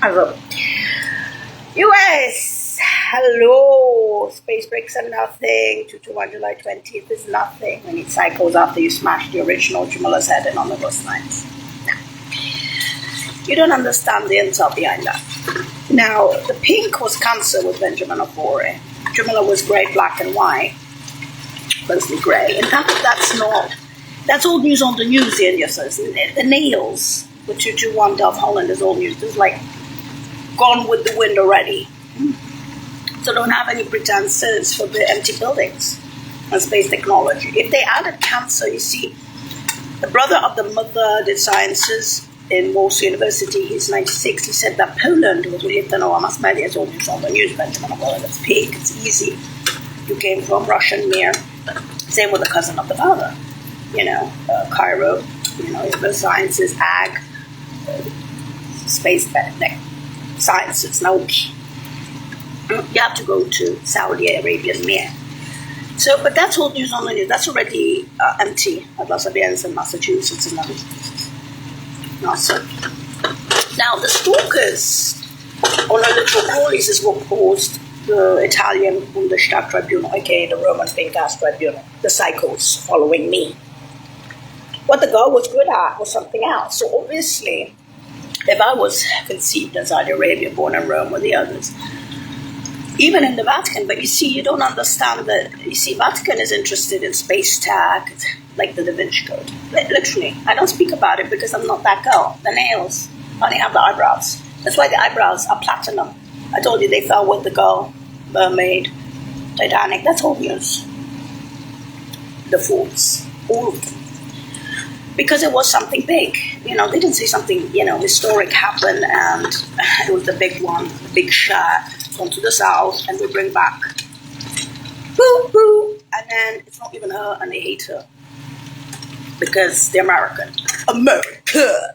Also, US, hello, space breaks are nothing, 221 July 20th is nothing when it cycles after you smash the original Jamila's head in on the bus lines. Now, you don't understand the intel behind that. Now, the pink was cancer with Benjamin Obore. Jamila was grey, black and white, mostly grey, and that's old news on the news, the India says. The nails with 221 Dove Holland is old news. It's like gone with the wind already. So don't have any pretenses for the empty buildings and space technology. If they added cancer, you see, the brother of the mother did sciences in Warsaw University. He's 96. He said that Poland was really mass media is all news on the news. Benjamin Obore, that's peak. It's easy. You came from Russian Mir. Same with the cousin of the father. Cairo. The sciences, ag, space sciences, nauki. You have to go to Saudi Arabian Mir. So, but that's all news on the news. That's already empty at Los Angeles and Massachusetts and other places. Now, the stalkers on electoral policies were paused the Italian Bundestag Tribunal, aka the Roman Pink Gas Tribunal, the psychos following me. What the girl was good at was something else. So obviously, if I was conceived in Saudi Arabia, born in Rome with the others, even in the Vatican, but you don't understand that, Vatican is interested in space tech, like the Da Vinci Code. Literally, I don't speak about it because I'm not that girl. The nails, I only have the eyebrows. That's why the eyebrows are platinum. I told you they fell with the girl, Mermaid, Titanic. That's all news. The fools, all of them. Because it was something big. They didn't say something, historic happened and it was the big one, the big shot, gone to the south and we bring back. Boo, boo. And then it's not even her and they hate her. Because they're American. America!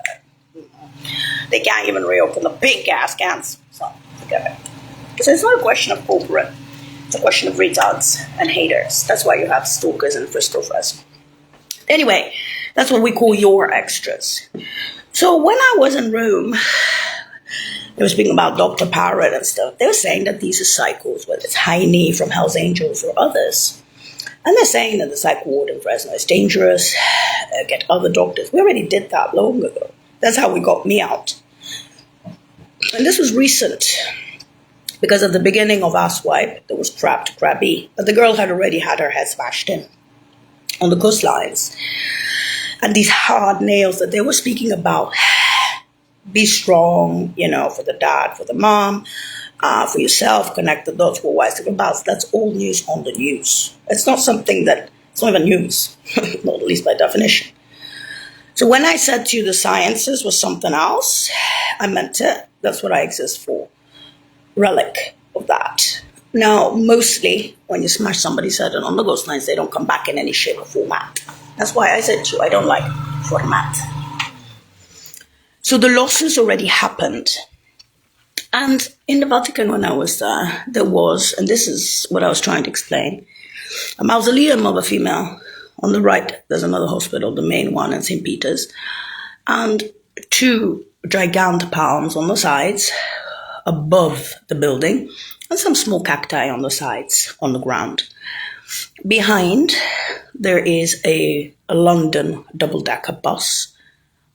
They can't even reopen the big ass cans. So, forget it. So it's not a question of corporate. It's a question of retards and haters. That's why you have stalkers in Bristol Fresno. Anyway, that's what we call your extras. So when I was in Rome, they were speaking about Dr. Parrott and stuff. They were saying that these are cycles, whether it's Heine from Hell's Angels or others. And they're saying that the psych ward in Fresno is dangerous, get other doctors. We already did that long ago. That's how we got me out. And this was recent. Because at the beginning of our swipe, there was trapped Crabby. But the girl had already had her head smashed in on the coastlines. And these hard nails that they were speaking about. Be strong, for the dad, for the mom, for yourself, connect the dots for wise different paths. That's all news on the news. It's not something it's not even news, not at least by definition. So when I said to you the sciences was something else, I meant it. That's what I exist for. Relic of that. Now, mostly when you smash somebody's head on the ghost lines, they don't come back in any shape or format. That's why I said to you, I don't like format. So the losses already happened. And in the Vatican when I was there was, and this is what I was trying to explain, a mausoleum of a female. On the right, there's another hospital, the main one in St. Peter's, and 2 gigantic palms on the sides above the building, and some small cacti on the sides, on the ground. Behind, there is a London double-decker bus.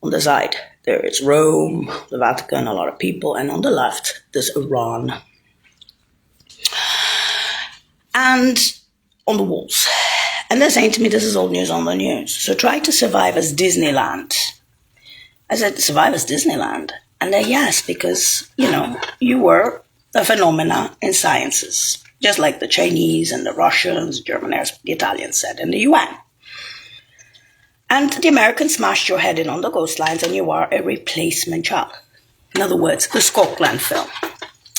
On the side, there is Rome, the Vatican, a lot of people, and on the left, there's Iran. And on the walls. And they're saying to me, this is all news on the news. So try to survive as Disneyland. I said, survive as Disneyland? And they're yes, because, you were a phenomena in sciences, just like the Chinese and the Russians, Germans, the Italians said, and the UN. And the Americans smashed your head in on the coastlines and you are a replacement child. In other words, the Scotland film.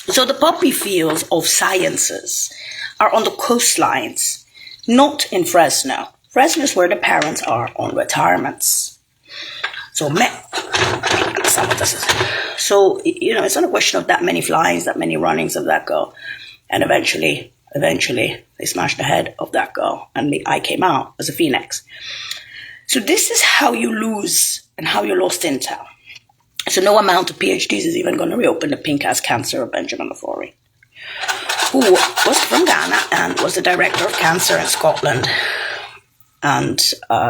So the poppy fields of sciences are on the coastlines, not in Fresno. Fresno is where the parents are on retirements. So, it's not a question of that many flyings, that many runnings of that girl. And eventually, they smashed the head of that girl. And I came out as a phoenix. So this is how you lose and how you lost intel. So no amount of PhDs is even going to reopen the pink ass cancer of Benjamin Ofori, who was from Ghana and was the director of cancer in Scotland and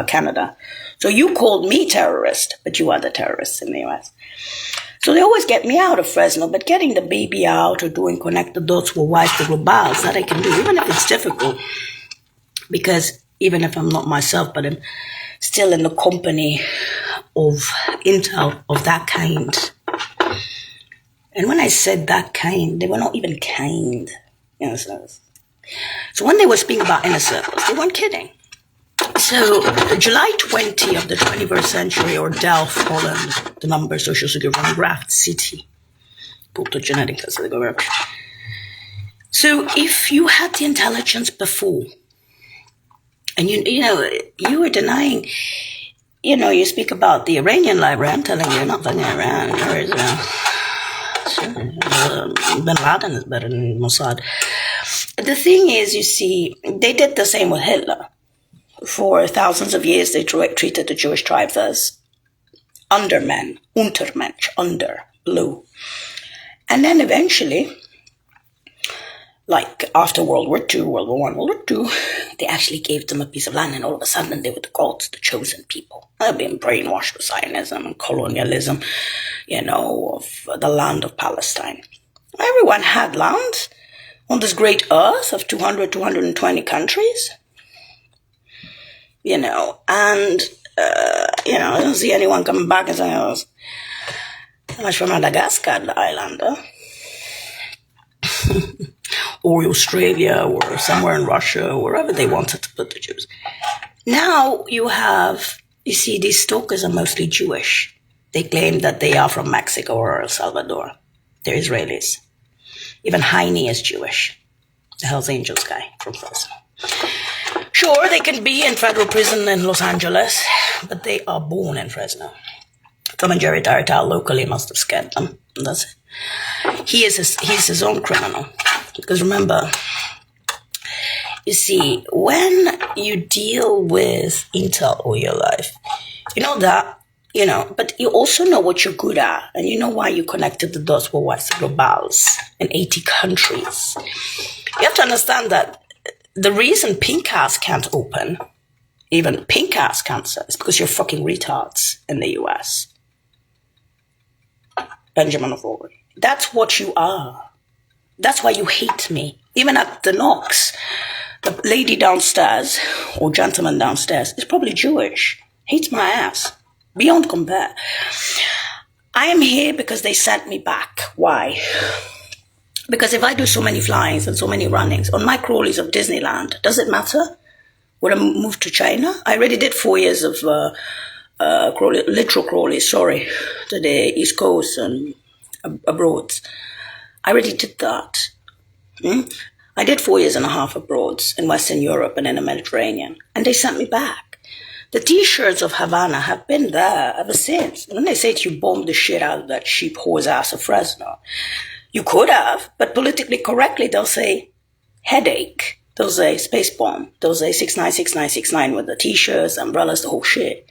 Canada. So you called me terrorist, but you are the terrorists in the US. So they always get me out of Fresno, but getting the baby out or doing connect the dots with wise the globals, that I can do, even if it's difficult. Because even if I'm not myself, but I'm still in the company of intel of that kind. And when I said that kind, they were not even kind. You know, so when they were speaking about inner circles, they weren't kidding. So July 20 of the 21st century, or Delft, Holland, the number social security from Graft City, genetic. So if you had the intelligence before, and you were denying, you speak about the Iranian library. I'm telling you, nothing in Iran. Bin Laden is better than Mossad. The thing is, you see, they did the same with Hitler. For thousands of years, they treated the Jewish tribes as undermen, Untermensch, under, below. And then eventually, like after World War II, World War I, World War II, they actually gave them a piece of land, and all of a sudden they were the gods, the chosen people. They've been brainwashed with Zionism and colonialism, of the land of Palestine. Everyone had land on this great earth of 220 countries. And, I don't see anyone coming back and saying, how much from Madagascar, the islander, or Australia, or somewhere in Russia, or wherever they wanted to put the Jews. Now you see, these stalkers are mostly Jewish. They claim that they are from Mexico or El Salvador. They're Israelis. Even Heine is Jewish, the Hells Angels guy from Fresno. Sure, they can be in federal prison in Los Angeles, but they are born in Fresno. Tom and Jerry Tartal locally must have scared them. That's it. He's his own criminal. Because remember, you see, when you deal with intel all your life, you know that, but you also know what you're good at, and you know why you connected the dots with West Globals in 80 countries. You have to understand that the reason pink ass can't open, even pink ass cancer, is because you're fucking retards in the US. Benjamin Ofori. That's what you are. That's why you hate me. Even at the Knox, the lady downstairs, or gentleman downstairs, is probably Jewish. Hates my ass. Beyond compare. I am here because they sent me back. Why? Because if I do so many flyings and so many runnings on my crawlies of Disneyland, does it matter? Would I move to China? I already did 4 years of literal crawlies, to the East Coast and abroad. I already did that. I did 4 years and a half abroad in Western Europe and in the Mediterranean, and they sent me back. The T-shirts of Havana have been there ever since. When they say that you bombed the shit out of that sheep whore's ass of Fresno, you could have, but politically correctly, they'll say headache. They'll say space bomb. They'll say 696969 with the T-shirts, umbrellas, the whole shit.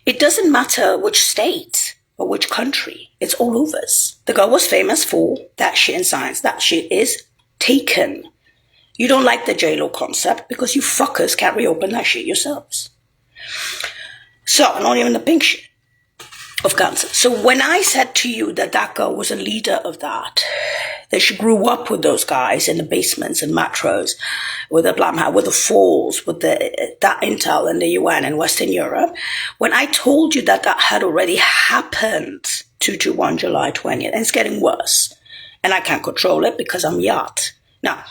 It doesn't matter which state or which country. It's all over us. The girl was famous for that shit in science. That shit is taken. You don't like the J-Lo concept because you fuckers can't reopen that shit yourselves. So, not even the pink shit of cancer. So when I said to you that that girl was a leader of that she grew up with those guys in the basements and metros, with the Blumhouse, with the Falls, with that intel in the UN and Western Europe, when I told you that that had already happened 221 July 20th, and it's getting worse, and I can't control it because I'm yacht. Now,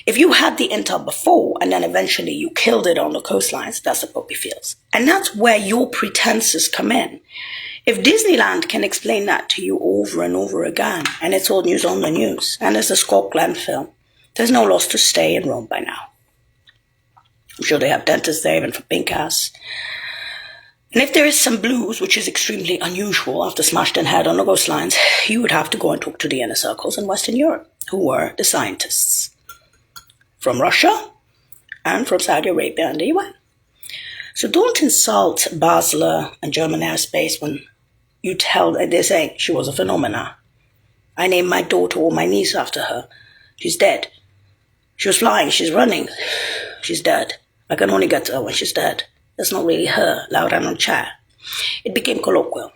if you had the intel before and then eventually you killed it on the coastlines, that's the poppy fields. And that's where your pretenses come in. If Disneyland can explain that to you over and over again, and it's all news on the news, and it's a Scott Glenn film, there's no loss to stay in Rome by now. I'm sure they have dentists there even for pink ass. And if there is some blues, which is extremely unusual after smashed in head on the coastlines, you would have to go and talk to the inner circles in Western Europe, who were the scientists from Russia and from Saudi Arabia and the UN. So don't insult Basler and German airspace when you tell, and they're saying she was a phenomena. I named my daughter or my niece after her. She's dead. She was flying, she's running. She's dead. I can only get to her when she's dead. That's not really her, Laura non c'è. It became colloquial.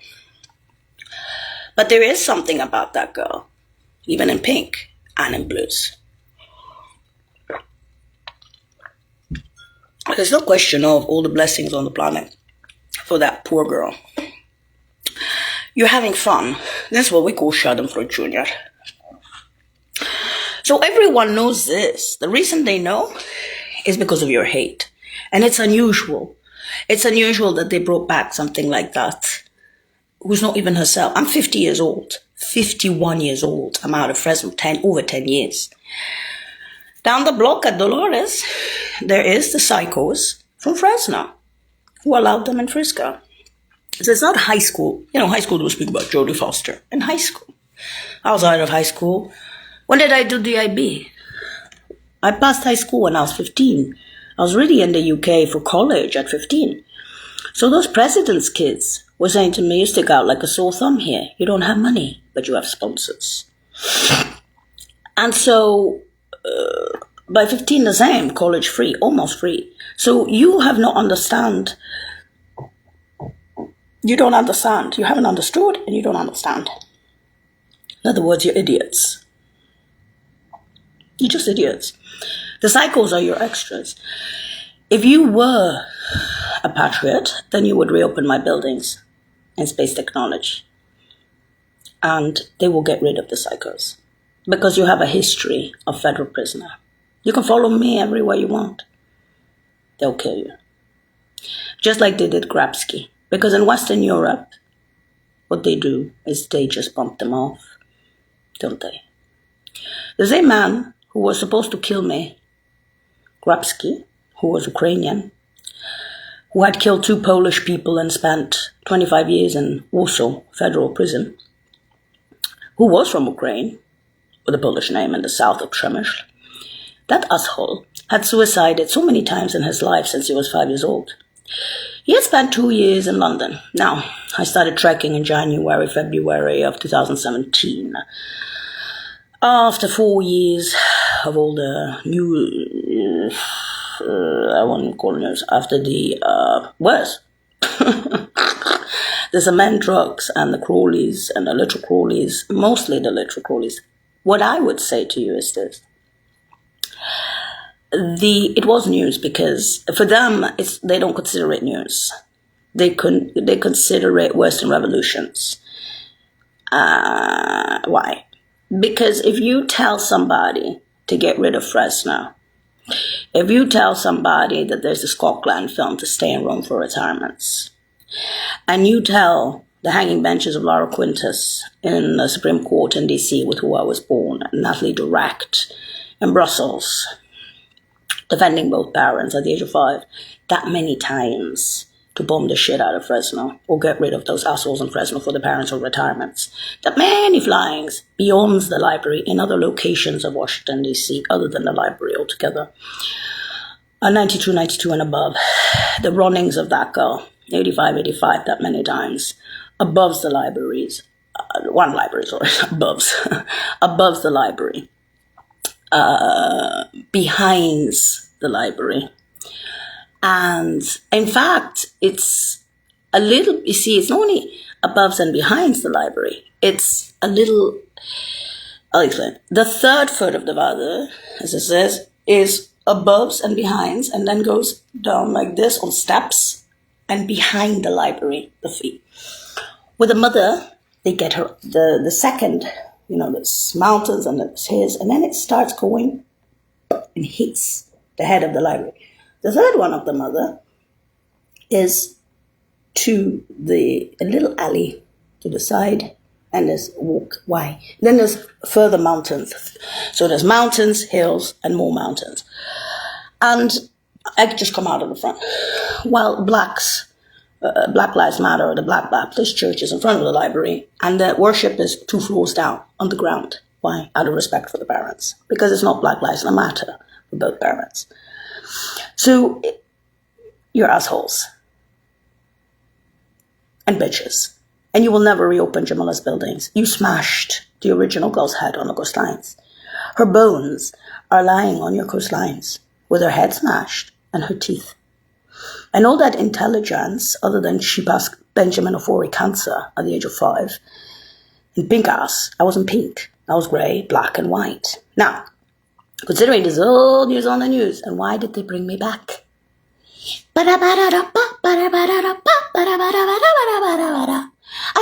But there is something about that girl, even in pink and in blues. There's no question of all the blessings on the planet for that poor girl. You're having fun. That's what we call Schadenfreude Junior. So everyone knows this. The reason they know is because of your hate. And it's unusual. It's unusual that they brought back something like that, who's not even herself. I'm 50 years old, 51 years old. I'm out of Fresno, over 10 years. Down the block at Dolores, there is the psychos from Fresno who allowed them in Frisco. So it's not high school. You know, high school will speak about Jodie Foster. In high school. I was out of high school. When did I do DIB? I passed high school when I was 15. I was really in the UK for college at 15. So those president's kids were saying to me, you stick out like a sore thumb here. You don't have money, but you have sponsors. And so by 15 the same, college free, almost free. So you have not understand. You don't understand. You haven't understood and you don't understand. In other words, you're idiots. You're just idiots. The psychos are your extras. If you were a patriot, then you would reopen my buildings in space technology. And they will get rid of the psychos. Because you have a history of federal prisoner. You can follow me everywhere you want. They'll kill you. Just like they did Grabsky. Because in Western Europe, what they do is they just bump them off, don't they? There's a man who was supposed to kill me, Grabsky, who was Ukrainian, who had killed 2 Polish people and spent 25 years in Warsaw federal prison, who was from Ukraine, with a Polish name in the south of Przemysl. That asshole had suicided so many times in his life since he was 5 years old. He had spent 2 years in London. Now, I started trekking in January, February of 2017. After 4 years of all the new, I won't call it news, after the worse. The cement trucks and the crawlies and the little crawlies, mostly the little crawlies. What I would say to you is this. It was news because for them, they don't consider it news. They consider it Western revolutions. Why? Because if you tell somebody to get rid of Fresno, if you tell somebody that there's a Scotland film to stay in Rome for retirements, and you tell the hanging benches of Laura Quintus in the Supreme Court in DC, with who I was born, Natalie Direct in Brussels, defending both parents at the age of 5, that many times to bomb the shit out of Fresno or get rid of those assholes in Fresno for the parents or retirements. That many flyings beyond the library in other locations of Washington, D.C., other than the library altogether. 92, 92 and above. The runnings of that girl, 85, 85, that many times, above the libraries. One library, sorry, above the library. Behind the library. And in fact, it's a little, you see, it's not only above and behind the library, it's a little, I'll explain. The third foot of the vase, as it says, is above and behind, and then goes down like this on steps and behind the library, the feet. With the mother, they get her, the second, there's mountains and there's his, and then it starts going and hits the head of the library. The third one of the mother is to a little alley to the side, and there's walk. Why? Then there's further mountains. So there's mountains, hills, and more mountains. And I just come out of the front. While Black Lives Matter, the Black Baptist Church is in front of the library, and the worship is 2 floors down on the ground. Why? Out of respect for the parents. Because it's not Black Lives Matter for both parents. So, you're assholes. And bitches. And you will never reopen Jamila's buildings. You smashed the original girl's head on the coastlines. Her bones are lying on your coastlines with her head smashed and her teeth. And all that intelligence, other than she passed Benjamin Ofori cancer at the age of 5, and pink ass, I wasn't pink. I was grey, black and white. Now, considering this old news on the news, and why did they bring me back? I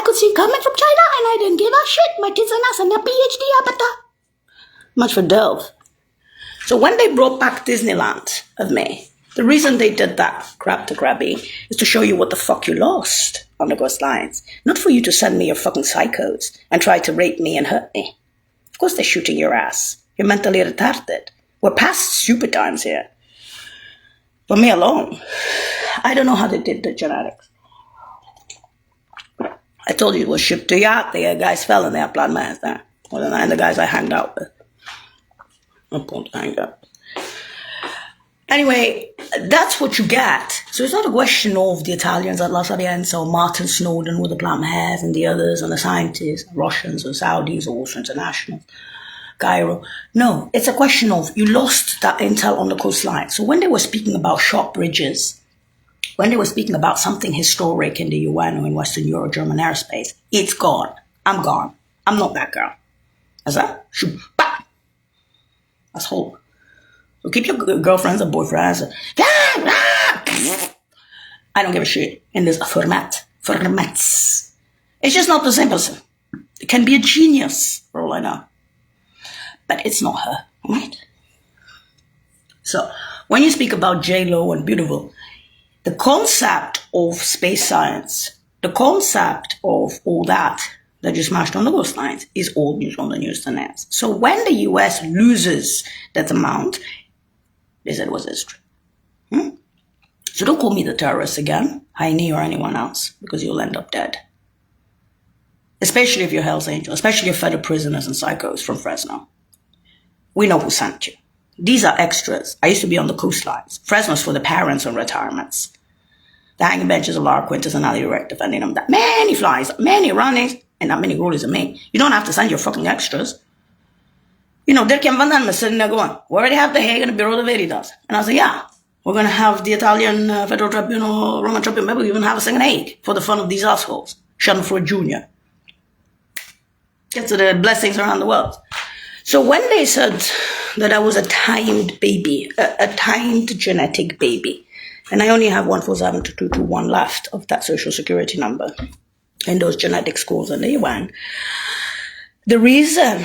could see coming from China and I didn't give a shit. My kids are not a PhD abata. Much for Delve. So when they brought back Disneyland of me, the reason they did that, crab to crabby, is to show you what the fuck you lost on the coastlines. Not for you to send me your fucking psychos and try to rape me and hurt me. Of course they're shooting your ass. You're mentally retarded. We're past stupid times here. But me alone. I don't know how they did the genetics. I told you it was shipped to yacht. The guys fell in their plan mass there. More than 9 the guys I hanged out with. I'm going to hang out. Anyway, that's what you get. So it's not a question of the Italians at La Sapienza or Martin Snowden with the Plum Hairs and the others and the scientists, Russians or Saudis or also international, Cairo. No, it's a question of you lost that intel on the coastline. So when they were speaking about short bridges, when they were speaking about something historic in the UN or in Western Euro German airspace, it's gone. I'm gone. I'm not that girl. That's that. That's whole. So keep your girlfriends and boyfriends. I don't give a shit in this formats. It's just not the same person. It can be a genius for all I know. But it's not her, right? So when you speak about J-Lo and beautiful, the concept of space science, the concept of all that you smashed on the coastlines is old news on the news the next. So when the US loses that amount, they said it was history. So don't call me the terrorist again, Heini or anyone else, because you'll end up dead. Especially if you're Hell's Angel, especially if federal prisoners and psychos from Fresno. We know who sent you. These are extras. I used to be on the coastlines. Fresno's for the parents on retirements. The hanging benches of Lara Quintus and Ali Direct defending them. That many flies, many runnings, and that many goalies of me. You don't have to send your fucking extras. You know, Dirk-Jan van Den was sitting there going, we already have the Hague and the Bureau de Veritas. And I was like, yeah, we're going to have the Italian Federal Tribunal, Roman Tribunal, maybe we even have a second Hague for the fun of these assholes. Schadenfreude Jr. Get to the blessings around the world. So when they said that I was a timed baby, a timed genetic baby, and I only have 1472221 left of that social security number in those genetic scores in the UN, the reason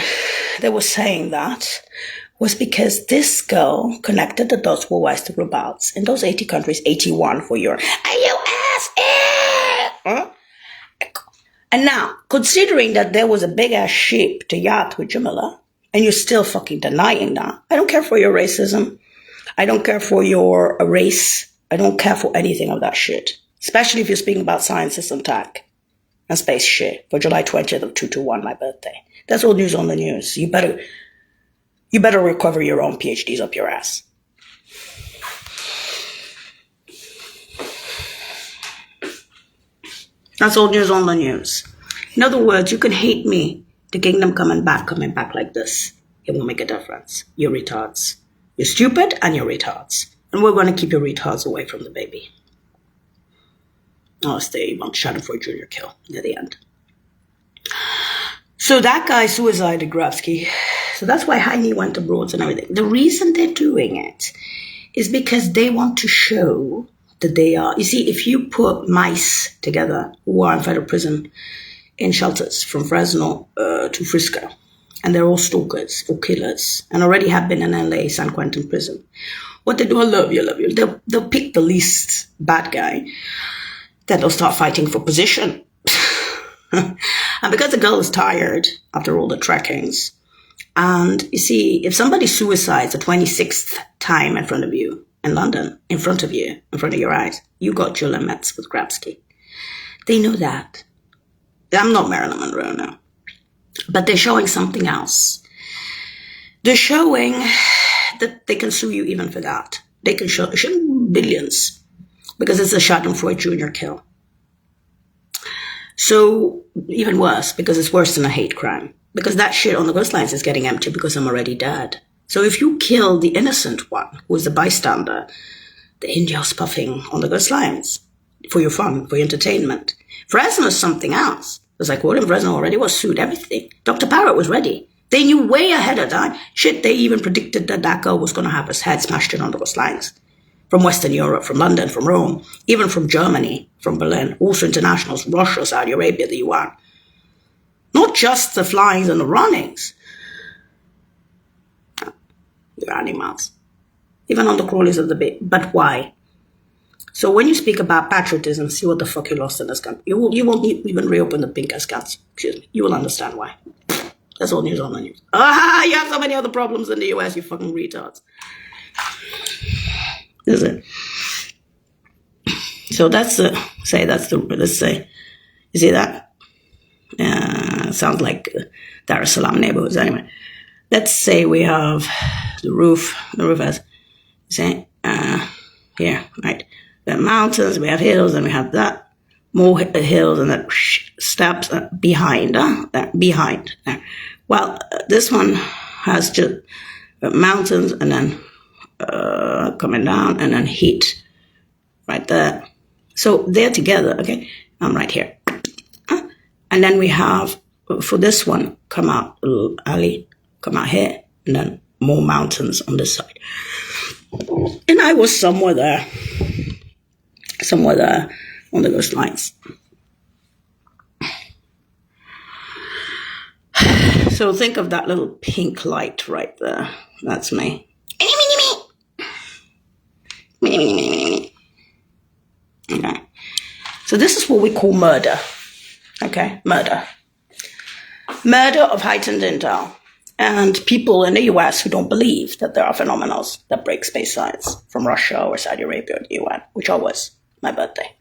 they were saying that was because this girl connected the dots for Western rebels in those 80 countries, 81 for Europe. USA! And now, considering that there was a big-ass ship to yacht with Jamila, and you're still fucking denying that, I don't care for your racism. I don't care for your race. I don't care for anything of that shit. Especially if you're speaking about science, system, tech, and space shit for July 20th of 221, my birthday. That's all news on the news. You better recover your own PhDs up your ass. That's all news on the news. In other words, you can hate me. The kingdom coming back like this. It won't make a difference. You're retards. You're stupid and you're retards. And we're going to keep your retards away from the baby. Unless they want Schadenfreude Jr. kill near the end. So that guy suicided Grabsky. So that's why Heine went abroad and everything. The reason they're doing it is because they want to show that they are. You see, if you put mice together who are in federal prison in shelters from Fresno to Frisco, and they're all stalkers or killers, and already have been in LA, San Quentin prison, what they do, I love you. They'll pick the least bad guy, then they'll start fighting for position. And because the girl is tired after all the trekkings, and you see, if somebody suicides the 26th time in front of you, in London, in front of you, in front of your eyes, you got your limits with Grabsky. They know that. I'm not Marilyn Monroe now. But they're showing something else. They're showing that they can sue you even for that. They can show billions because it's a Schadenfreude Jr. kill. So even worse, because it's worse than a hate crime. Because that shit on the coastlines is getting empty because I'm already dead. So if you kill the innocent one, who is the bystander, the India's puffing on the coastlines for your fun, for your entertainment. Fresno is something else. As I quote him, Fresno already was sued, everything. Dr. Parrott was ready. They knew way ahead of time. Shit, they even predicted that that girl was going to have his head smashed in on the coastlines. From Western Europe, from London, from Rome, even from Germany, from Berlin, also internationals, Russia, Saudi Arabia, the UN. Not just the flyings and the runnings. You're animals. Even on the crawlies of the bay. But why? So when you speak about patriotism, see what the fuck you lost in this country. You won't even reopen the pink ass guns. Excuse me. You will understand why. That's all news on the news. Ah, you have so many other problems in the US, you fucking retards. Is it? So let's say, you see that? Sounds like Dar es Salaam neighborhoods. Anyway, let's say we have the roof has, say, here, right? We have mountains, we have hills, and we have that. More hills and then steps behind. Behind. Well, this one has just mountains and then coming down and then heat right there. So they're together, okay? I'm right here. And then we have, for this one, come out, little alley, come out here, and then more mountains on this side. And I was somewhere there on the coastlines. So think of that little pink light right there. That's me. Okay. So this is what we call murder. Okay, murder. Murder of heightened intel. And people in the US who don't believe that there are phenomena that break space science from Russia or Saudi Arabia or the UN, which I was, my birthday.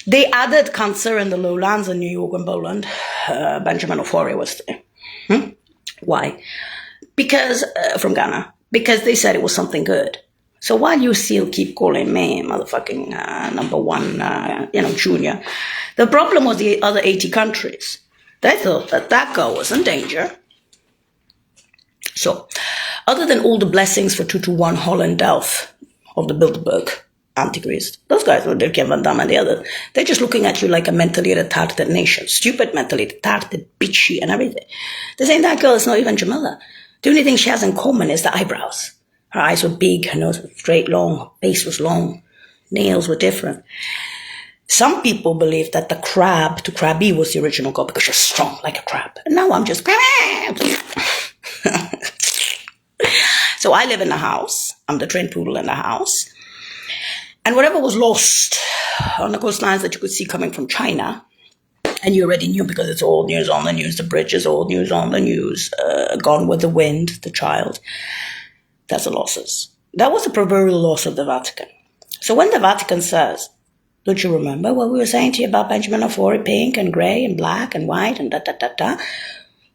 They added cancer in the lowlands in New York and Poland. Benjamin Ofori was there. Why? Because, from Ghana. Because they said it was something good. So while you still keep calling me motherfucking number one, junior, the problem was the other 80 countries. They thought that that girl was in danger. So, other than all the blessings for 221 Holland Delft of the Bilderberg Antichrist, those guys, Dirk Van Damme and the others, they're just looking at you like a mentally retarded nation. Stupid, mentally retarded, bitchy and everything. They're saying that girl is not even Jamila. The only thing she has in common is the eyebrows. Her eyes were big, her nose was straight, long, her face was long, nails were different. Some people believe that the crab to Krabby was the original girl because she's strong like a crab. And now I'm just... So I live in the house. I'm the trained poodle in the house. And whatever was lost on the coastlines that you could see coming from China, and you already knew because it's all news on the news, the bridge is all news on the news, Gone with the Wind, the child, that's the losses. That was the proverbial loss of the Vatican. So when the Vatican says, don't you remember what we were saying to you about Benjamin Ofori, pink and grey and black and white and da-da-da-da?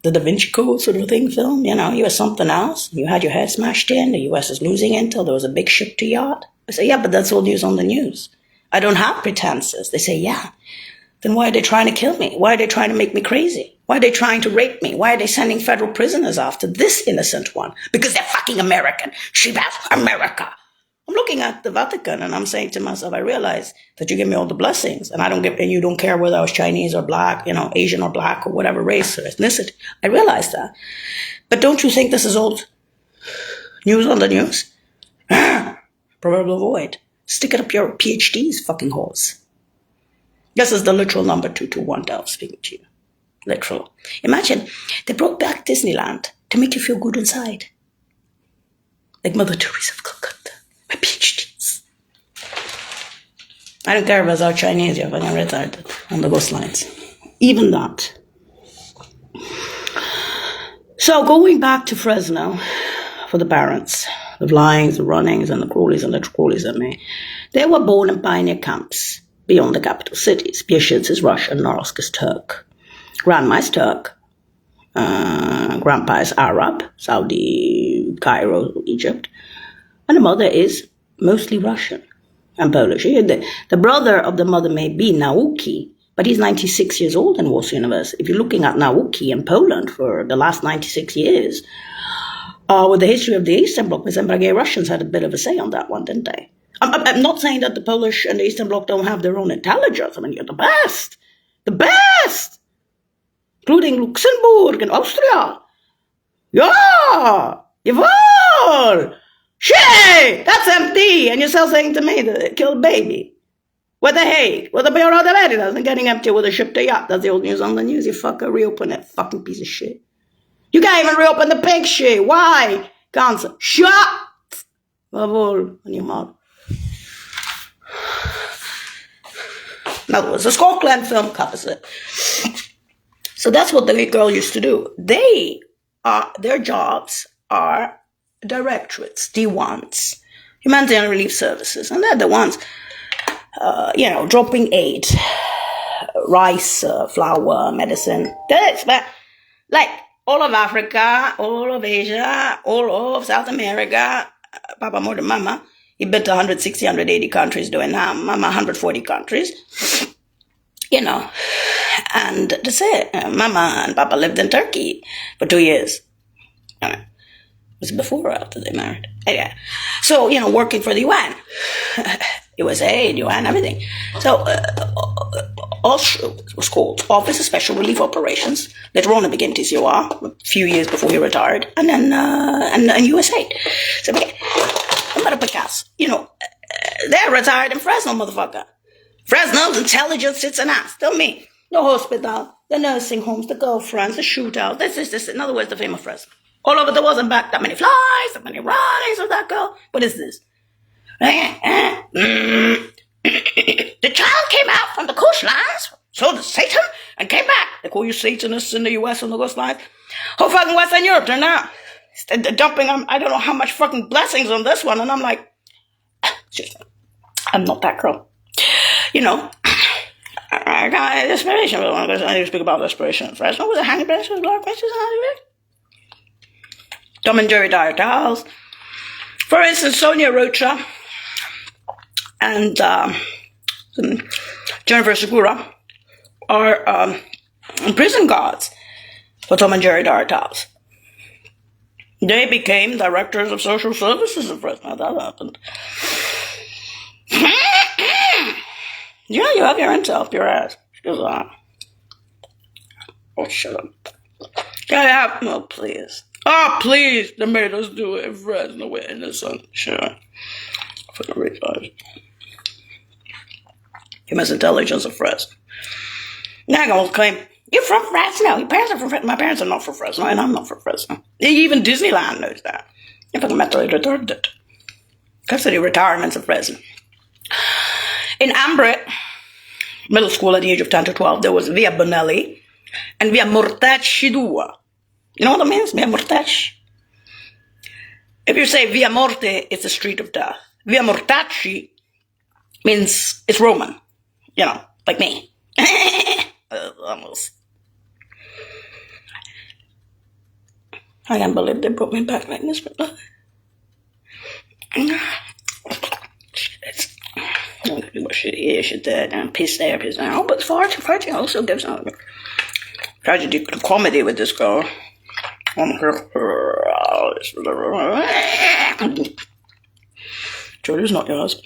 The Da Vinci Code sort of thing film, you were something else. You had your head smashed in, the US is losing intel, there was a big ship to yacht. I say, yeah, but that's all news on the news. I don't have pretenses. They say, yeah. Then why are they trying to kill me? Why are they trying to make me crazy? Why are they trying to rape me? Why are they sending federal prisoners after this innocent one? Because they're fucking American. She has America. I'm looking at the Vatican and I'm saying to myself, I realize that you give me all the blessings and you don't care whether I was Chinese or black, Asian or black or whatever race or ethnicity. I realize that. But don't you think this is all news on the news? Proverbial void. Stick it up your PhDs, fucking horse. This is the literal number 221 Delft speaking to you. Literal. Imagine they brought back Disneyland to make you feel good inside. Like Mother Teresa of Calcutta. My PhDs. I don't care if it's our Chinese, you're fucking retarded on the coastlines. Even that. So going back to Fresno for the parents, the flyings, the runnings, and the crawlies and the crawlies and me, they were born in pioneer camps beyond the capital cities. Biashitz is Russian, Norilsk is Turk. Grandma is Turk. Grandpa is Arab, Saudi, Cairo, Egypt. And the mother is mostly Russian and Polish. The brother of the mother may be Nauki, But he's 96 years old in Warsaw University. If you're looking at Nauki in Poland for the last 96 years, with the history of the Eastern Bloc, the gay Russians had a bit of a say on that one, didn't they? I'm not saying that the Polish and the Eastern Bloc don't have their own intelligence. I mean, you're the best. The best! Including Luxembourg and Austria. Yeah! Jawohl! Shit! That's empty! And you're still saying to me that it killed a baby. What the heck? Well, the Bureau de Veritas and getting empty with a ship to yacht. That's the old news on the news. You fucker, reopen that fucking piece of shit. You can't even reopen the pink shit. Why? Cancer. Shut! Jawohl, on your mouth. In other words, the Scotland film covers it. So that's what the girl used to do. Their jobs are directorates, D1s, humanitarian relief services, and they're the ones, dropping aid, rice, flour, medicine. That's like all of Africa, all of Asia, all of South America. Papa more than Mama. He been to 160, 180 countries doing that. Mama, 140 countries. And that's it. Mama and Papa lived in Turkey for 2 years. It was before or after they married. Anyway, so, working for the UN. USA, UN, everything. So, it was called Office of Special Relief Operations. Later on, it became TCOR, a few years before he retired. And then, and USAID. So, I'm going to Picasso. They're retired in Fresno, motherfucker. Fresno's intelligence sits in us. Tell me. The hospital, the nursing homes, the girlfriends, the shootout. This. In other words, the fame of Fresno. All over the world, and back that many flies, that many runnings of that girl. What is this? The child came out from the coastlines, so did Satan, and came back. They call you Satanists in the US on the coastlines. Whole fucking Western Europe turned out. They're dumping, I don't know how much fucking blessings on this one, and I'm like, I'm not that girl. I got desperation. I need to speak about desperation. Fresno was a hanging bench with black benches and all. Tom and Jerry Dietals. For instance, Sonia Rocha and Jennifer Segura are prison guards for Tom and Jerry Dietals. They became directors of social services in Fresno. That happened. Yeah, you have your intel up your ass. She goes, shut up. Oh, please. Oh, please. They made us do it in Fresno. We're in the sun. Sure. Fucking retard. Human intelligence of Fresno. Now I'm going to claim, you're from Fresno. Your parents are from Fresno. My parents are not from Fresno, and I'm not from Fresno. Even Disneyland knows that. You're fucking mentally retarded. Custody retirements of Fresno. In Ambrit, middle school at the age of 10 to 12, there was Via Bonelli and Via Mortacci Dua. You know what that means? Via Mortacci. If you say Via Morte, it's the street of death. Via Mortacci means it's Roman. Like me. Almost. I can't believe they put me back like this. She did, and piss there, piss there. Oh, but Farty also gives out. Tried to do comedy with this girl. Jordy's not yours.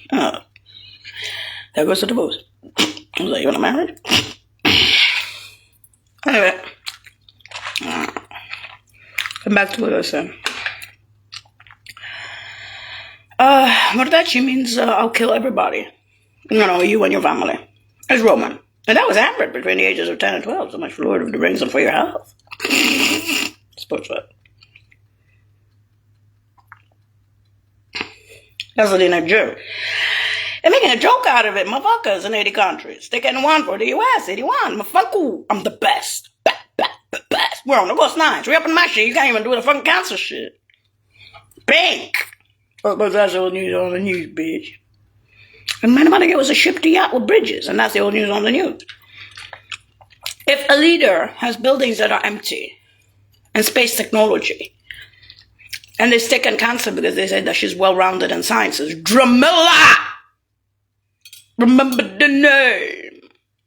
There goes the divorce. Was that you want to marry? Anyway. Come back to what I was saying. Mortacci means I'll kill everybody. You and your family. It's Roman. And that was accurate between the ages of 10 and 12. So much for Lord of the Rings and for your health. Sports what? That's what in a joke. They're making a joke out of it. Motherfuckers in 80 countries. They're getting one for the US. 81. Motherfucker. I'm the best. Best. We're on the Ghost Nines. We're up in my shit. You can't even do the fucking cancer shit. Pink. But that's old news on the news, bitch. And man, it was a ship to yacht with bridges, and that's the old news on the news. If a leader has buildings that are empty and space technology, and they stick in cancer because they say that she's well-rounded in sciences, Dramilla! Remember the name.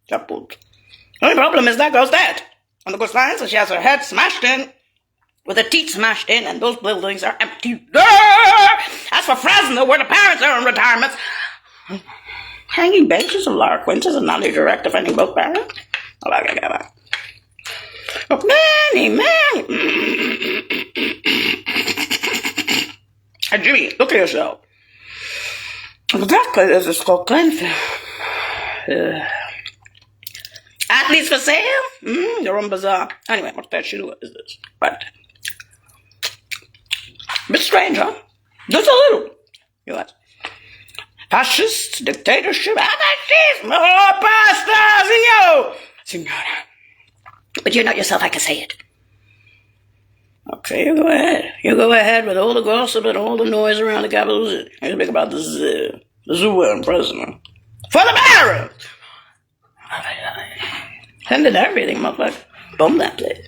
Caput. The only problem is that girl's dead on the coastline, so she has her head smashed in, with her teeth smashed in, and those buildings are empty. As for Fresno, where the parents are in retirement, hanging benches of Lara Quintus and Nolly Direct defending both parents. Oh, I gotta get that. Oh, many. Hey, Jimmy, look at yourself. Exactly, this is called Glenfield. Athletes for sale? Your own bazaar. Anyway, what that shit is this? But a bit strange, huh? Just a little. U.S. Fascist, dictatorship, anarchism, pasta, signora. But you're not yourself, I can say it. Okay, you go ahead. You go ahead with all the gossip and all the noise around the capital. You speak about the zoo and president. For the matter! Handed everything, motherfucker. Bomb that place.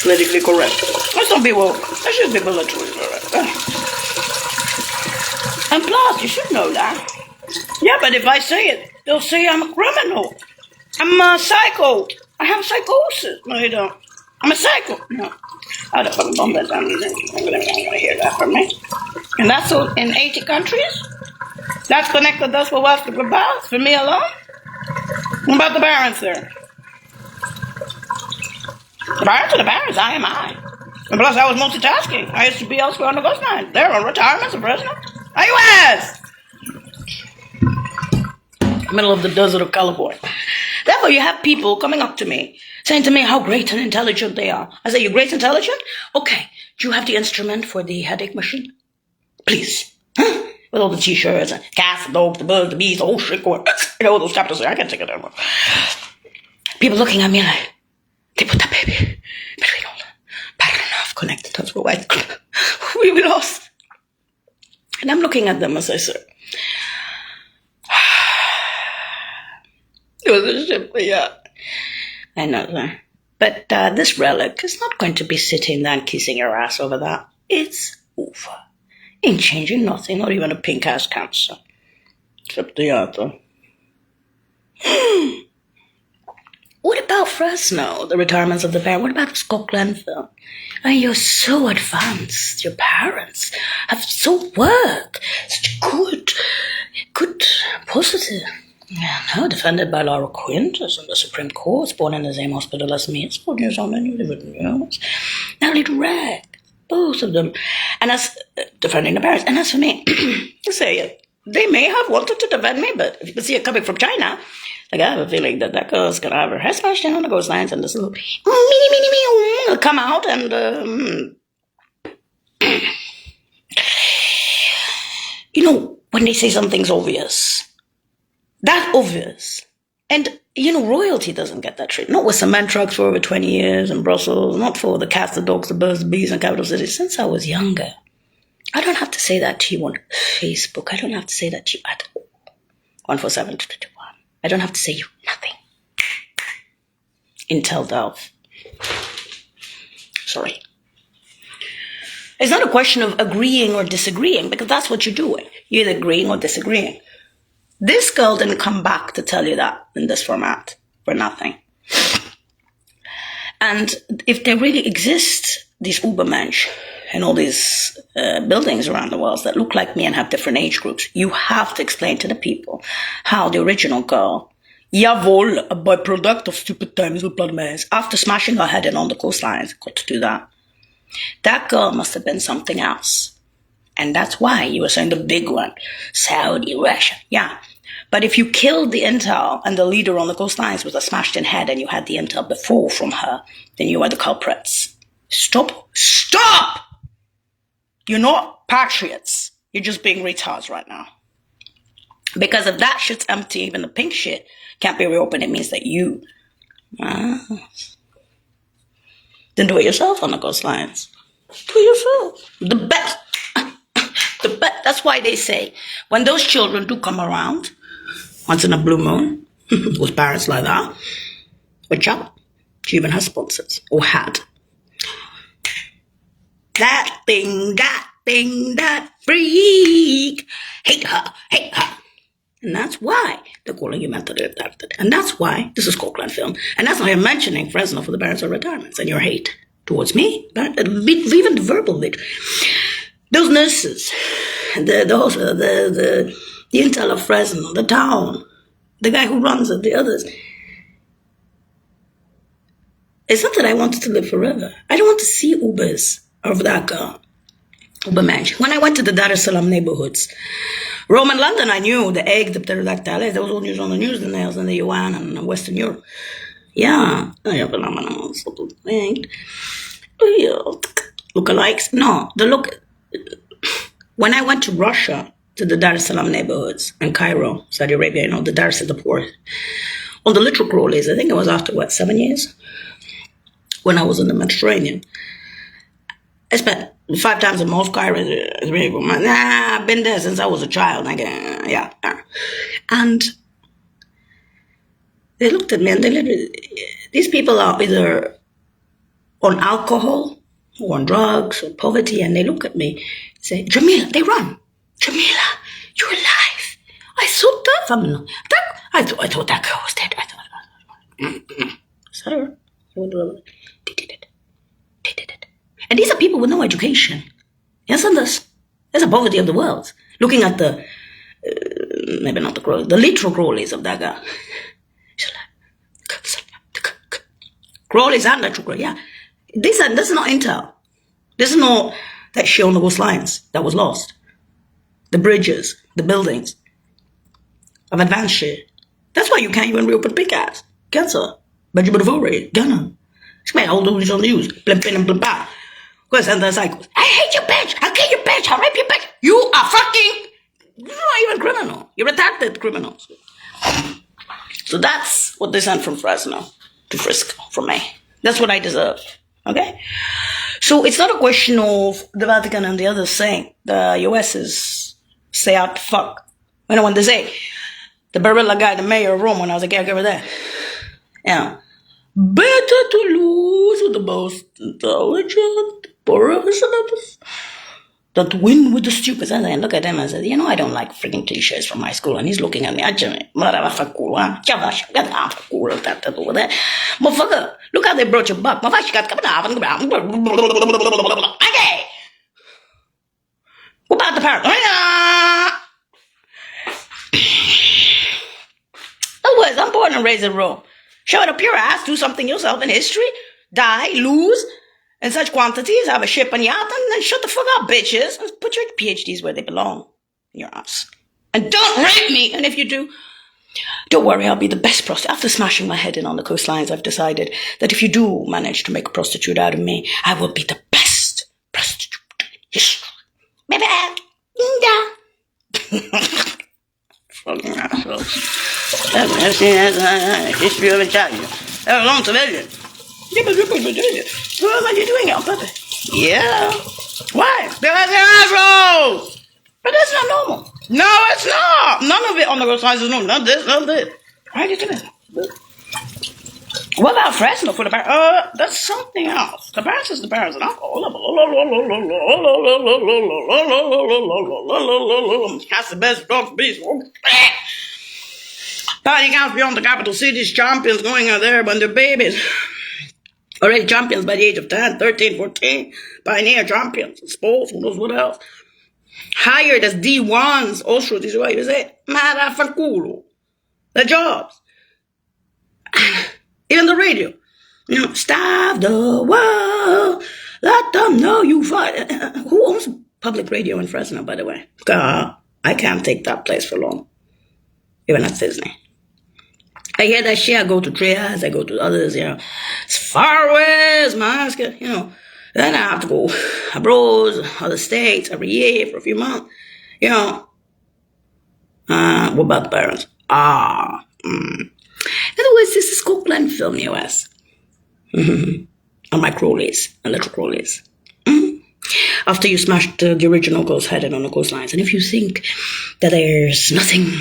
Politically correct. Let's not be woke. Let's just be politically correct. And plus, you should know that. Yeah, but if I say it, they'll say I'm a criminal. I'm a psycho. I have psychosis. No, you don't. I'm a psycho. No. I don't fucking bomb that down. I'm gonna hear that from me. And that's all in 80 countries? That's connected us for what's the goodbyes? For me alone? What about the parents there? The parents are the parents. I am I. And plus, I was multitasking. I used to be elsewhere on the coastline. They're on retirement, the president. U.S. Middle of the desert of California. Therefore, you have people coming up to me, saying to me how great and intelligent they are. I say, you're great and intelligent? Okay. Do you have the instrument for the headache machine? Please. Huh? With all the t-shirts and cats, the dogs, the birds, the bees, the whole shit going, all those capitals. I can't take it anymore. People looking at me like, they put that baby between all the pattern enough connected us with white. We lost. And I'm looking at them as I say, it was a ship, yeah. I know that. But this relic is not going to be sitting there and kissing your ass over that. It's over. Ain't changing nothing, not even a pink-ass cancer. Except the other. What about Fresno, the retirements of the parents? What about Scott Glenfield? I mean, you're so advanced. Your parents have so worked. Such good, positive. No, defended by Lara Quintus in the Supreme Court, born in the same hospital as me. It's good news on any living news. Natalie Durek, both of them. And as defending the parents. And as for me, to say it, they may have wanted to defend me, but if you can see it coming from China, like I have a feeling that girl's gonna have her head smashed in on the coastlines and this little will come out and you know, when they say something's obvious, that obvious. And, you know, royalty doesn't get that treatment. Not with cement trucks for over 20 years in Brussels, not for the cats, the dogs, the birds, the bees in capital cities. Since I was younger, I don't have to say that to you on Facebook. I don't have to say that to you at all. 147-221. I don't have to say you nothing. Intel Delve. Sorry. It's not a question of agreeing or disagreeing, because that's what you're doing. You're either agreeing or disagreeing. This girl didn't come back to tell you that in this format for nothing. And if there really exist these Ubermensch and all these buildings around the world that look like me and have different age groups, you have to explain to the people how the original girl, jawohl, a byproduct of stupid times with blood maze, after smashing her head in on the coastlines, got to do that. That girl must have been something else. And that's why you were saying the big one, Saudi, Russia. Yeah. But if you killed the intel and the leader on the coastlines with a smashed in head and you had the intel before from her, then you are the culprits. Stop. Stop! You're not patriots. You're just being retards right now. Because if that shit's empty, even the pink shit can't be reopened, it means that you didn't do it yourself on the coastlines. Do it yourself. The best. That's why they say, when those children do come around, once in a blue moon, with parents like that, watch out. She even has sponsors, or had. That thing, that freak. Hate her. And that's why they're calling you mentally retarded. And that's why this is Coquelin film. And that's why I'm mentioning Fresno for the parents of retirements and your hate towards me. Even the verbal hate. Those nurses, the intel of Fresno, the town, the guy who runs it, the others. It's not that I wanted to live forever. I don't want to see Ubers of that Uber mansion. When I went to the Dar es Salaam neighborhoods, Rome and London, I knew the egg, the pterodactyl, there was all news on the news, the nails in the UN and Western Europe. Yeah, lookalikes. No, when I went to Russia, to the Dar es Salaam neighborhoods in Cairo, Saudi Arabia, the Dar is the port. On the literal crawlies, I think it was after, 7 years? When I was in the Mediterranean. I spent 5 times in most Cairo. I've been there since I was a child. Yeah. And they looked at me and these people are either on alcohol or on drugs or poverty, and they look at me and say, Jamila, they run. Jamila, you're alive. I thought that. I thought that girl was dead. Is that her? They did it. And these are people with no education. Yes, and there's a poverty of the world. Looking at the, maybe not the crawlies, the literal crawlies of that guy. Crawlies and literal crawlies, yeah. This is not intel. This is not that shit on the coastlines that was lost. The bridges, the buildings of advanced shit. That's why you can't even reopen Picasso. Cancer. Bajibadavori. Ghana. It's my old news on the news. Blim, blim, blim, blim. Because and the cycles. I hate your bitch. I'll kill your bitch. I'll rape your bitch. You are fucking. You're not even criminal. You're retarded criminals. So that's what they sent from Fresno to Frisco from me. That's what I deserve. Okay? So it's not a question of the Vatican and the others saying the US is say out fuck. When they say the Barilla guy, the mayor of Rome, when I was a caregiver there. Yeah. Better to lose with the most intelligent, professionals than to win with the stupid. And I look at him and say, I don't like freaking cliches from my school. And he's looking at me. Motherfucker, look how they brought you back. Okay. What about the parents? Otherwise, I'm born and raised in Rome. Shove it up your ass, do something yourself in history, die, lose, in such quantities, have a ship on yacht, and then shut the fuck up, bitches. And put your PhDs where they belong, in your ass. And don't rape me, and if you do, don't worry, I'll be the best prostitute. After smashing my head in on the coastlines, I've decided that if you do manage to make a prostitute out of me, I will be the best prostitute in history. Baby, fucking assholes. History of Italian. They're a long civilian. What are you doing it on purpose? Yeah. Why? Because they're assholes. But that's not normal. No, it's not. None of it on the coastlines is normal. None of this, none of this. Why are you doing that? What about Fresno for the parents? That's something else. The parents is the parents and alcohol. That's the best dog beast. Party counts beyond the capital cities, champions going out there when they're babies. Already champions by the age of 10, 13, 14. Pioneer champions, sports, who knows what else. Hired as D1s, also, this is what you say. Marafanculo. The jobs. Even the radio. Stop the world. Let them know you fight. Who owns public radio in Fresno, by the way? I can't take that place for long. Even at Disney. I hear that shit. I go to Trias. I go to others, It's far away, it's Alaska, Then I have to go abroad, other states, every year for a few months, What about the parents? In other words, this is Coquelin Film US. On my crawlies, and little crawlies. After you smashed the original girl's head in on the coastlines. And if you think that there's nothing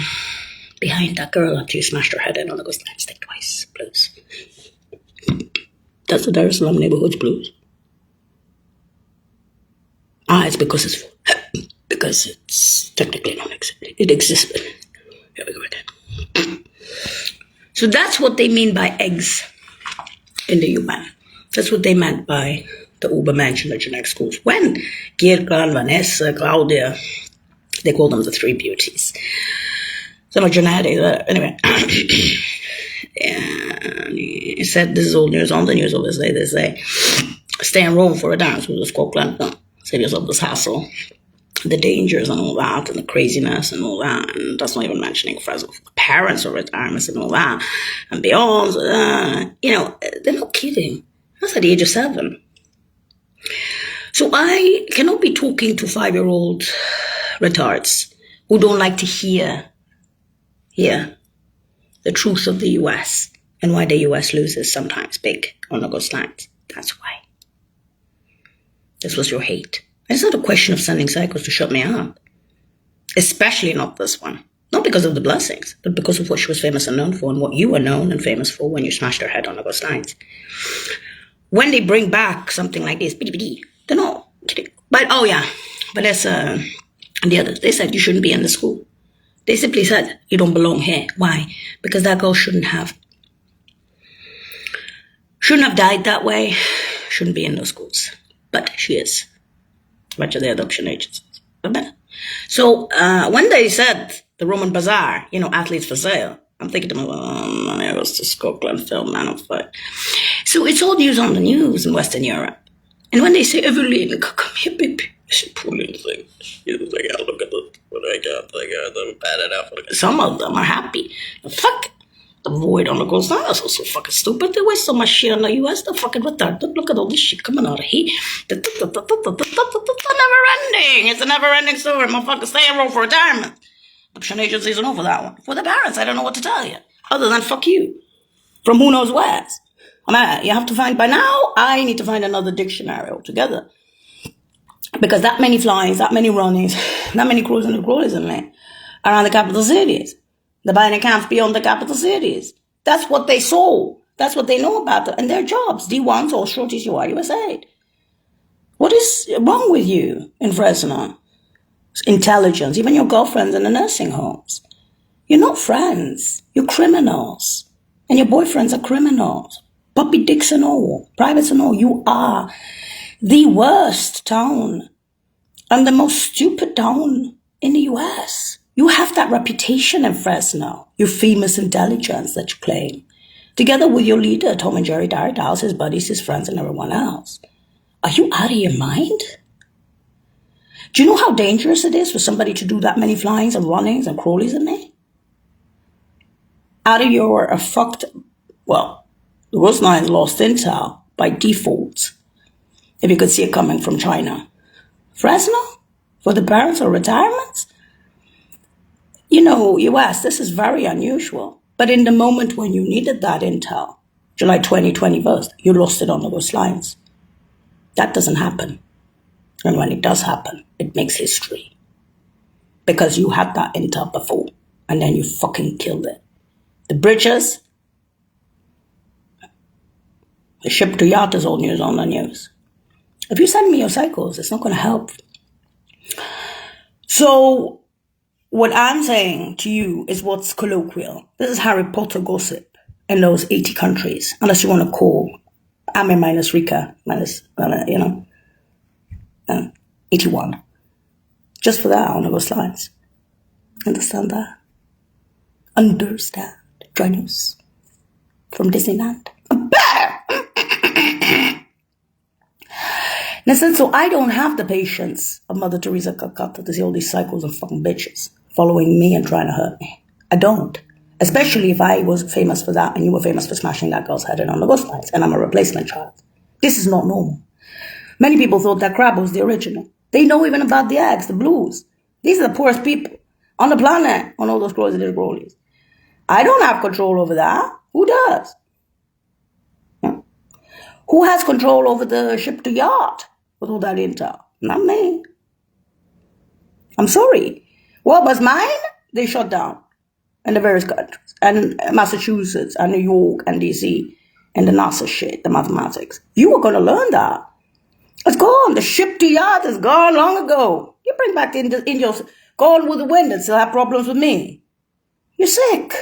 behind that girl after you smashed her head in on the coastlines, think twice, blues. That's the Dar es Salaam neighborhood's blues. It's because it's technically non-existent. It exists. Here we go. So that's what they mean by eggs in the UN. That's what they meant by the Uber-mentioned genetic schools. When Girkan, Vanessa, Claudia, they call them the three beauties. Some are genetic, anyway. And he said, this is old news on the news, obviously. They say, stay in Rome for a dance with the Scotland. Save yourself this hassle. The dangers and all that, and the craziness and all that. And that's not even mentioning friends of parents or retirements and all that. And beyond, they're not kidding. That's at the age of 7. So I cannot be talking to 5-year-old retards who don't like to hear the truth of the US and why the US loses sometimes big on the ghost lines. That's why. This was your hate. It's not a question of sending psychos to shut me up. Especially not this one. Not because of the blessings, but because of what she was famous and known for and what you were known and famous for when you smashed her head on the ghost lines. When they bring back something like this, they're not kidding. But that's the others. They said you shouldn't be in the school. They simply said you don't belong here. Why? Because that girl shouldn't have died that way. Shouldn't be in those schools. But she is. Much of the adoption agencies. So when they said the Roman Bazaar, athletes for sale, I'm thinking to myself, it was the Scotland film, man of fight. So it's all news on the news in Western Europe. And when they say, Evelyn, come here, baby. She pulling things. She's like, look at what I got. I'm bad enough. Some of them are happy. Fuck. The void on the ghost line is also fucking stupid. They waste so much shit on the US. They're fucking retarded. Look at all this shit coming out of here. Never ending. It's a never ending story. Motherfucker, stay in row for retirement. Adoption agencies are over that one. For the parents, I don't know what to tell you. Other than fuck you. From who knows where. You have to find, by now, I need to find another dictionary altogether. Because that many flies, that many runnings, that many cruising and crawlies in there around the capital cities. The buying camps beyond the capital cities. That's what they saw. That's what they know about them. And their jobs, D1s or shorties, you are USAID. What is wrong with you in Fresno? Intelligence, even your girlfriends in the nursing homes. You're not friends. You're criminals. And your boyfriends are criminals. Puppy dicks and all. Privates and all. You are the worst town and the most stupid town in the US. You have that reputation in Fresno, your famous intelligence that you claim, together with your leader, Tom and Jerry Dardaus, his buddies, his friends, and everyone else. Are you out of your mind? Do you know how dangerous it is for somebody to do that many flyings and runnings and crawlies in there? Out of your the Ghost Lines lost intel by default, if you could see it coming from China. Fresno? For the parents or retirements? US, this is very unusual. But in the moment when you needed that intel, July 2021st, you lost it on the Ghost Lines. That doesn't happen. And when it does happen, it makes history. Because you had that intel before, and then you fucking killed it. The bridges, the ship to yacht is old news on the news. If you send me your cycles, it's not going to help. So what I'm saying to you is what's colloquial. This is Harry Potter gossip in those 80 countries, unless you want to call Ame minus Rika minus, 81. Just for that on the Ghost Lines. Understand that? Understand. Join us from Disneyland. Listen, so I don't have the patience of Mother Teresa Calcutta to see all these cycles of fucking bitches following me and trying to hurt me. I don't. Especially if I was famous for that and you were famous for smashing that girl's head in on the Ghost Lines and I'm a replacement child. This is not normal. Many people thought that crab was the original. They know even about the eggs, the blues. These are the poorest people on the planet on all those crazy little growlies. I don't have control over that. Who does? Who has control over the ship to yacht with all that intel? Not me. I'm sorry. What was mine? They shut down in the various countries. And Massachusetts and New York and DC and the NASA shit, the mathematics. You were going to learn that. It's gone. The ship to yacht is gone long ago. You bring back the Indians gone with the wind and still have problems with me. You're sick.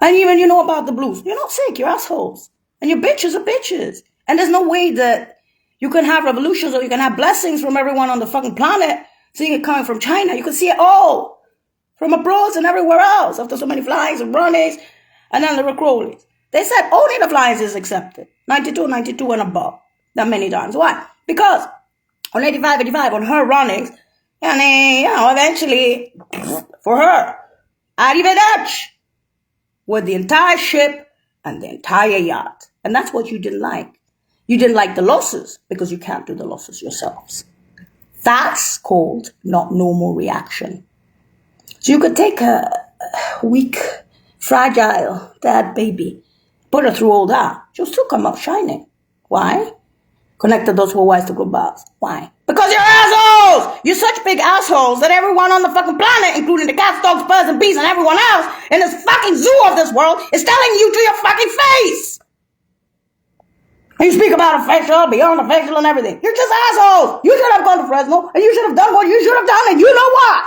And even you know about the blues. You're not sick, you're assholes. And your bitches are bitches. And there's no way that you can have revolutions or you can have blessings from everyone on the fucking planet, seeing it coming from China. You can see it all from abroad and everywhere else after so many flyings and runnings and then the Rickrollies. They said only the flyings is accepted. 92, 92 and above. That many times. Why? Because on 85, 85, on her runnings, and eventually, for her, arrivederci, with the entire ship and the entire yacht. And that's what you didn't like. You didn't like the losses because you can't do the losses yourselves. That's called not normal reaction. So you could take a weak, fragile dead baby, put her through all that. She'll still come up shining. Why? Connected those who are wise to good baths. Why? Because you're assholes! You're such big assholes that everyone on the fucking planet, including the cats, dogs, birds, and bees, and everyone else in this fucking zoo of this world, is telling you to your fucking face! And you speak about a facial, beyond a facial, and everything. You're just assholes! You should have gone to Fresno, and you should have done what you should have done, and you know what?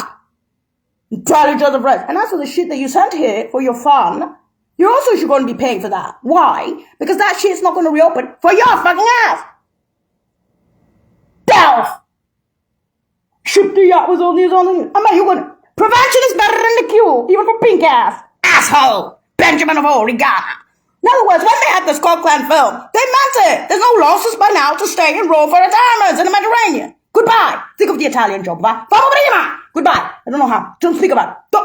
Trial each other friends. And as for the shit that you sent here for your fun, you're also going to be paying for that. Why? Because that shit's not going to reopen for your fucking ass! Delph! Shoot the yacht was on the I mean, you would. Prevention is better than the cure, even for pink ass. Asshole! Benjamin of Oregana. In other words, when they had the Skull Clan film, they meant it. There's no losses by now to stay and roll for retirements in the Mediterranean. Goodbye. Think of the Italian job, va? Famo prima. Goodbye. I don't know how. Don't speak about it.